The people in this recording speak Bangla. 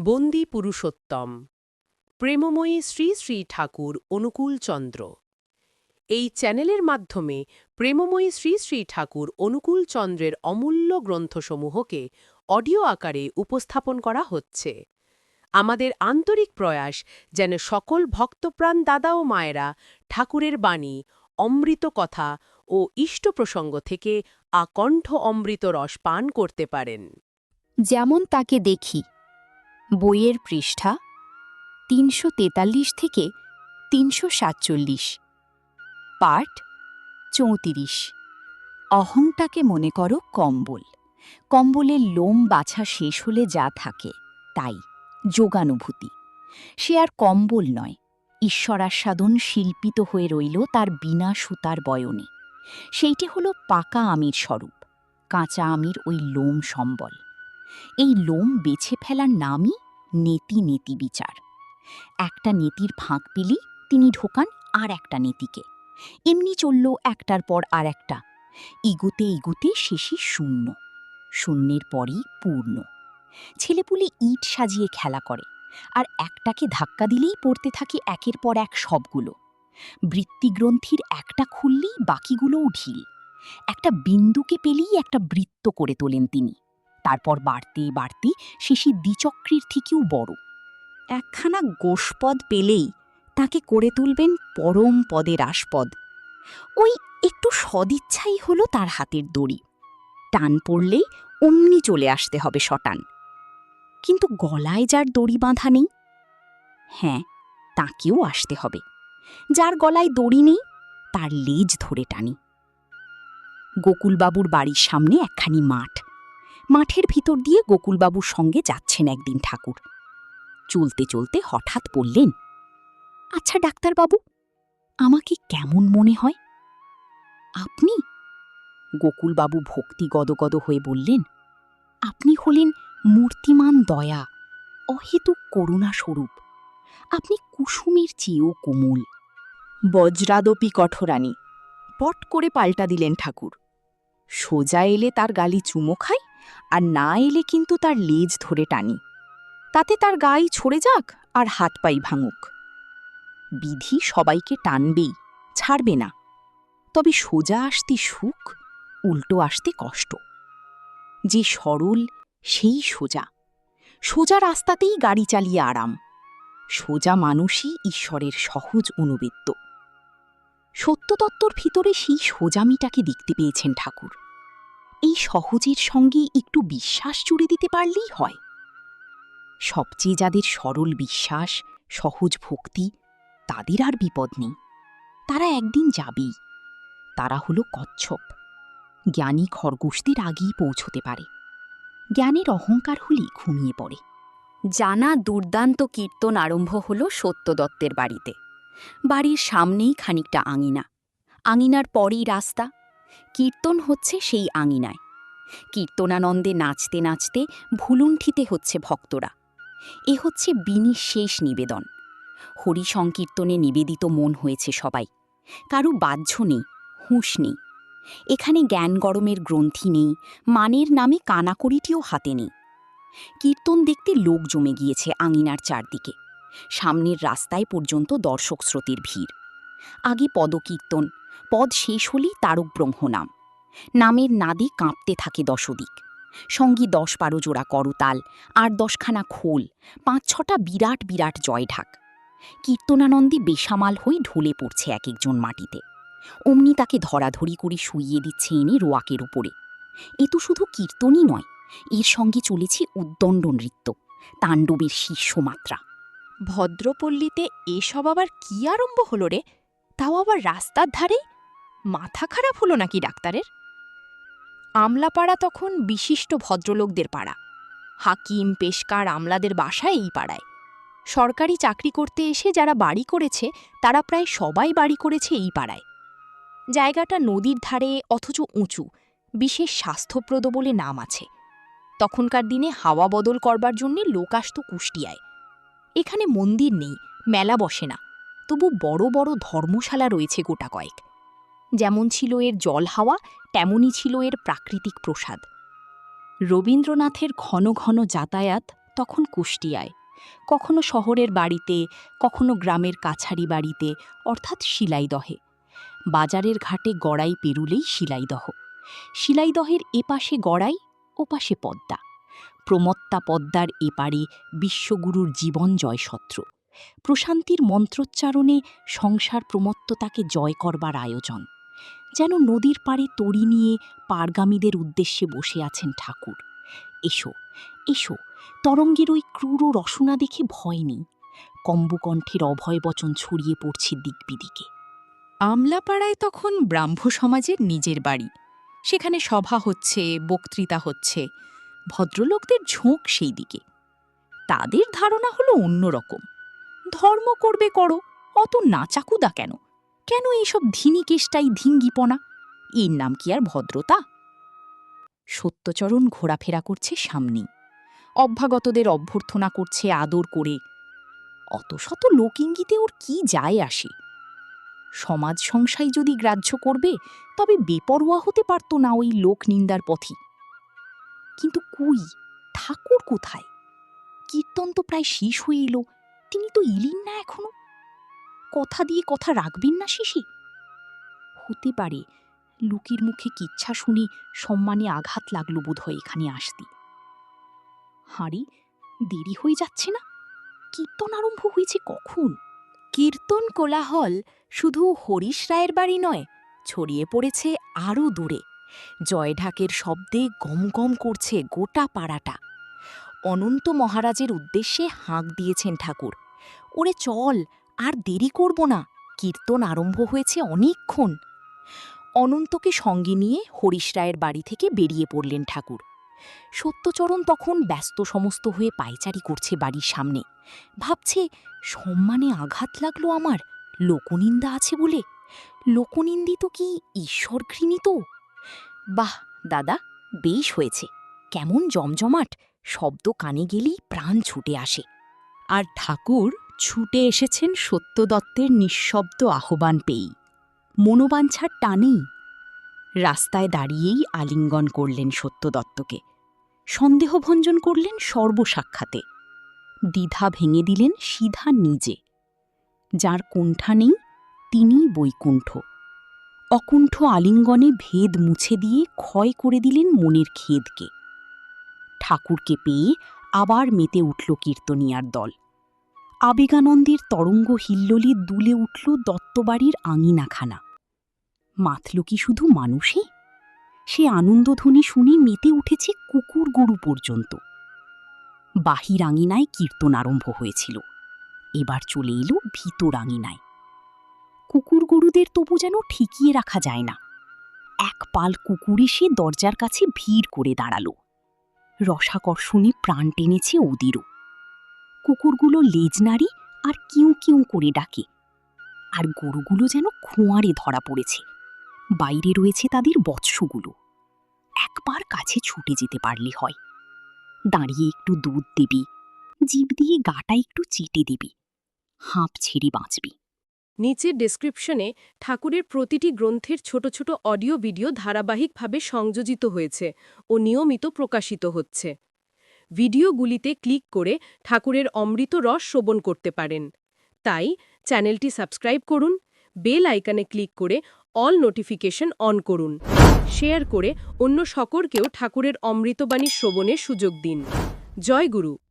বন্দী পুরুষোত্তম, প্রেমময়ী শ্রী শ্রী ঠাকুর অনুকূলচন্দ্র। এই চ্যানেলের মাধ্যমে প্রেমময়ী শ্রী শ্রী ঠাকুর অনুকূলচন্দ্রের অমূল্য গ্রন্থসমূহকে অডিও আকারে উপস্থাপন করা হচ্ছে। আমাদের আন্তরিক প্রয়াস যেন সকল ভক্তপ্রাণ দাদা ও মায়েরা ঠাকুরের বাণী, অমৃত কথা ও ইষ্ট প্রসঙ্গ থেকে আকণ্ঠ অমৃত রস পান করতে পারেন। যেমন তাকে দেখি, বইয়ের পৃষ্ঠা ৩৪৩ থেকে ৩৪৭, পাঠ ৩৪। অহংটাকে মনে করো কম্বল। কম্বলের লোম বাছা শেষ হলে যা থাকে তাই যোগানুভূতি। সে আর কম্বল নয়, ঈশ্বরাস্বাদন শিল্পিত হয়ে রইল তার বিনা সুতার বয়নে। সেইটি হল পাকা আমির স্বরূপ, কাঁচা আমির ওই লোম সম্বল। এই লোম বেছে ফেলার নামই নেতি নেতি বিচার। একটা নেতির ফাঁক পেলেই তিনি ঢোকান আর একটা নেতিকে। এমনি চলল একটার পর আর একটা। ইগুতে ইগুতে শেষে শূন্য, শূন্যের পরই পূর্ণ। ছেলেপুলে ইট সাজিয়ে খেলা করে, আর একটাকে ধাক্কা দিলেই পড়তে থাকে একের পর এক সবগুলো। বৃত্তিগ্রন্থির একটা খুললেই বাকিগুলোও ঢিল। একটা বিন্দুকে পেলেই একটা বৃত্ত করে তোলেন তিনি। তারপর বাড়তে বাড়তে শেষে দ্বিচক্রের থেকেও বড়। একখানা গোষ্পদ পেলেই তাকে করে তুলবেন পরম পদের আস্পদ। ওই একটু সদিচ্ছাই হলো তার হাতের দড়ি। টান পড়লেই অমনি চলে আসতে হবে শটান। কিন্তু গলায় যার দড়ি বাঁধা নেই, হ্যাঁ, তাকেও আসতে হবে। যার গলায় দড়ি নেই তার লেজ ধরে টানি। গোকুলবাবুর বাড়ির সামনে একখানি মাঠ। মাঠের ভিতর দিয়ে গোকুলবাবুর সঙ্গে যাচ্ছেন একদিন ঠাকুর। চলতে চলতে হঠাৎ বললেন, আচ্ছা ডাক্তারবাবু, আমাকে কেমন মনে হয়? আপনি? গোকুলবাবু ভক্তি গদগদ হয়ে বললেন, আপনি হলেন মূর্তিমান দয়া, অহেতুক করুণা স্বরূপ। আপনি কুসুমের চেয়েও কোমল। বজ্রাদপি কঠোরানি, পট করে পাল্টা দিলেন ঠাকুর। সোজা এলে তার গালি চুমো খাই, আর না এলে কিন্তু তার লেজ ধরে টানি। তাতে তার গায়ে ছড়ে যাক আর হাত পাই ভাঙুক। বিধি সবাইকে টানবেই, ছাড়বে না। তবে সোজা আসতে সুখ, উল্টো আসতে কষ্ট। যে সরল সেই সোজা, সোজা রাস্তাতেই গাড়ি চালিয়ে আরাম। সোজা মানুষই ঈশ্বরের সহজ অনুবেদ্য। সত্যতত্ত্বর ভিতরে সেই সোজামিটাকে দেখতে পেয়েছেন ঠাকুর। এই সহজের সঙ্গে একটু বিশ্বাস জুড়ে দিতে পারলেই হয়। সবচেয়ে যাদের সরল বিশ্বাস, সহজ ভক্তি, তাদের আর বিপদ নেই। তারা একদিন যাবেই। তারা হলো কচ্ছপ। জ্ঞানী খরগোশদের আগেই পৌঁছতে পারে। জ্ঞানের অহংকার হলেই ঘুমিয়ে পড়ে। জানা দুর্দান্ত কীর্তন আরম্ভ হল সত্যদত্তের বাড়িতে। বাড়ির সামনেই খানিকটা আঙিনা, আঙিনার পরেই রাস্তা। কীর্তন হচ্ছে সেই আঙিনায়। কীর্তনানন্দে নাচতে নাচতে ভুলুণ্ঠিতে হচ্ছে ভক্তরা। এ হচ্ছে বিনিঃশেষ নিবেদন। হরি সংকীর্তনে নিবেদিত মন হয়েছে সবাই। কারু বাহ্য নেই, হুঁশ নেই। এখানে জ্ঞান গরমের গ্রন্থি নেই, মানের নামে কানাকড়িটিও হাতে নেই। কীর্তন দেখতে লোক জমে গিয়েছে আঙিনার চারদিকে। সামনের রাস্তায় পর্যন্ত দর্শক স্রোতের ভিড়। আগে পদকীর্তন, পদ শেষ হলেই তারক ব্রহ্ম নাম। নামের নাদে কাঁপতে থাকে দশদিক। সঙ্গী ১০-১২ জোড়া করতাল, ৮-১০খানা খোল, ৫-৬টা বিরাট বিরাট জয়ঢাক। কীর্তনানন্দে বেসামাল হয়ে ঢলে পড়ছে এক একজন মাটিতে। অমনি তাকে ধরাধরি করে শুইয়ে দিচ্ছে এনে রোয়াকের উপরে। এ তো শুধু কীর্তনই নয়, এর সঙ্গে চলেছে উদ্দণ্ড নৃত্য, তাণ্ডবের শীর্ষমাত্রা। ভদ্রপল্লীতে এসব আবার কি আরম্ভ হলো রে? তাও আবার রাস্তার ধারে? মাথা খারাপ হলো নাকি ডাক্তারের? আমলাপাড়া তখন বিশিষ্ট ভদ্রলোকদের পাড়া। হাকিম, পেশকার, আমলাদের বাসা এই পাড়ায়। সরকারি চাকরি করতে এসে যারা বাড়ি করেছে তারা প্রায় সবাই বাড়ি করেছে এই পাড়ায়। জায়গাটা নদীর ধারে, অথচ উঁচু, বিশেষ স্বাস্থ্যপ্রদ বলে নাম আছে। তখনকার দিনে হাওয়া বদল করবার জন্যে লোক আসত কুষ্টিয়ায়। এখানে মন্দির নেই, মেলা বসে না, তবু বড় বড় ধর্মশালা রয়েছে গোটা কয়েক। যেমন ছিল এর জল হাওয়া, তেমনই ছিল এর প্রাকৃতিক প্রসাদ। রবীন্দ্রনাথের ঘন ঘন যাতায়াত তখন কুষ্টিয়ায়, কখনো শহরের বাড়িতে, কখনো গ্রামের কাছারি বাড়িতে, অর্থাৎ শিলাইদহে। বাজারের ঘাটে গড়াই পেরুলেই শিলাইদহ। শিলাইদহের এপাশে গড়াই, ওপাশে পদ্মা। প্রমত্তা পদ্মার এপারে বিশ্বগুরুর জীবন জয়সত্র। প্রশান্তির মন্ত্রোচ্চারণে সংসার প্রমত্ততাকে জয় করবার আয়োজন। যেন নদীর পাড়ে তরি নিয়ে পারগামীদের উদ্দেশ্যে বসে আছেন ঠাকুর। এসো, এসো, তরঙ্গের ওই ক্রূর রসনা দেখে ভয় নেই। কম্বকণ্ঠের অভয় বচন ছড়িয়ে পড়ছে দিকবিদিকে। আমলাপাড়ায় তখন ব্রাহ্ম সমাজের নিজের বাড়ি। সেখানে সভা হচ্ছে, বক্তৃতা হচ্ছে, ভদ্রলোকদের ঝোঁক সেই দিকে। তাদের ধারণা হলো অন্যরকম। ধর্ম করবে করো, অত নাচাকুদা কেন? কেন এইসব ধিনিকেষ্টাই ধিঙ্গিপনা? এর নাম কি আর ভদ্রতা? সত্যচরণ ঘোরাফেরা করছে সামনেই, অভ্যাগতদের অভ্যর্থনা করছে আদর করে। অত শত লোক ইঙ্গিতে ওর কি যায় আসে? সমাজ সংসাই যদি গ্রাহ্য করবে, তবে বেপরোয়া হতে পারত না ওই লোক নিন্দার পথই। কিন্তু কই, ঠাকুর কোথায়? কীর্তন তো প্রায় শেষ হয়ে এলো, তিনি তো এলেন না এখনো। কথা দিয়ে কথা রাখবেন না শিশি? হতে পারে লোকের মুখে কিচ্ছা শুনে সম্মানে আঘাত লাগলো বোধহয় এখানে আসতে। হাঁড়ি, দেরি হয়ে যাচ্ছে না? কীর্তন আরম্ভ হয়েছে কখন? কীর্তন কোলাহল শুধু হরিশ রায়ের বাড়ি নয়, ছড়িয়ে পড়েছে আরও দূরে। জয়ঢাকের শব্দে গমগম করছে গোটা পাড়াটা। অনন্ত মহারাজের উদ্দেশ্যে হাঁক দিয়েছেন ঠাকুর, ওরে চল, আর দেরি করব না, কীর্তন আরম্ভ হয়েছে অনেকক্ষণ। অনন্তকে সঙ্গে নিয়ে হরিশ রায়ের বাড়ি থেকে বেরিয়ে পড়লেন ঠাকুর। সত্যচরণ তখন ব্যস্ত সমস্ত হয়ে পায়চারি করছে বাড়ির সামনে। ভাবছে, সম্মানে আঘাত লাগলো আমার, লোকনিন্দা আছে বলে। লোকনিন্দিত কি ঈশ্বর ঘৃণিত? বাহ দাদা, বেশ হয়েছে। কেমন জমজমাট, শব্দ কানে গেলেই প্রাণ ছুটে আসে। আর ঠাকুর ছুটে এসেছেন সত্যদত্তের নিঃশব্দ আহ্বান পেয়েই, মনোবাঞ্ছার টানেই। রাস্তায় দাঁড়িয়েই আলিঙ্গন করলেন সত্যদত্তকে, সন্দেহভঞ্জন করলেন সর্বসাক্ষাতে। দ্বিধা ভেঙে দিলেন সিধা নিজে। যার কুণ্ঠা নেই তিনিই বৈকুণ্ঠ। অকুণ্ঠ আলিঙ্গনে ভেদ মুছে দিয়ে ক্ষয় করে দিলেন মনের খেদকে। ঠাকুরকে পেয়ে আবার মেতে উঠল কীর্তনিয়ার দল। আবেগানন্দের তরঙ্গ হিল্লোলে দুলে উঠল দত্তবাড়ির আঙিনাখানা। মাতল কি শুধু মানুষে? সে আনন্দধ্বনি শুনে মেতে উঠেছে কুকুর গরু পর্যন্ত। বাহির আঙিনায় কীর্তন আরম্ভ হয়েছিল, এবার চলে এলো ভিতর আঙিনায়। কুকুর গরুদের তবু যেন ঠেকিয়ে রাখা যায় না। এক পাল কুকুর এসে দরজার কাছে ভিড় করে দাঁড়াল। রসাকর্ষণে প্রাণ টেনেছে ওদেরও। কুকুরগুলো লেজ নাড়ে আর কিউ কিউ করে ডাকে, আর গরুগুলো যেন খোঁয়ারে ধরা পড়েছে। বাইরে রয়েছে তাদের বৎসগুলো। একবার কাছে ছুটে যেতে পারলে হয়। দাঁড়িয়ে একটু দুধ দেবে, জিভ দিয়ে গাটা একটু চেটে দেবে, হাঁপ ছেড়ে বাঁচবে। নিচের ডেসক্রিপশনে ঠাকুরের প্রতিটি গ্রন্থের ছোট ছোট অডিও ভিডিও ধারাবাহিকভাবে সংযোজিত হয়েছে ও নিয়মিত প্রকাশিত হচ্ছে। ভিডিওগুলিতে ক্লিক করে ঠাকুরের অমৃত রস শ্রবণ করতে পারেন। তাই চ্যানেলটি সাবস্ক্রাইব করুন, বেল আইকনে ক্লিক করে অল নোটিফিকেশন অন করুন, শেয়ার করে অন্য সকলকেও ঠাকুরের অমৃতবাণী শ্রবণের সুযোগ দিন। জয় গুরু।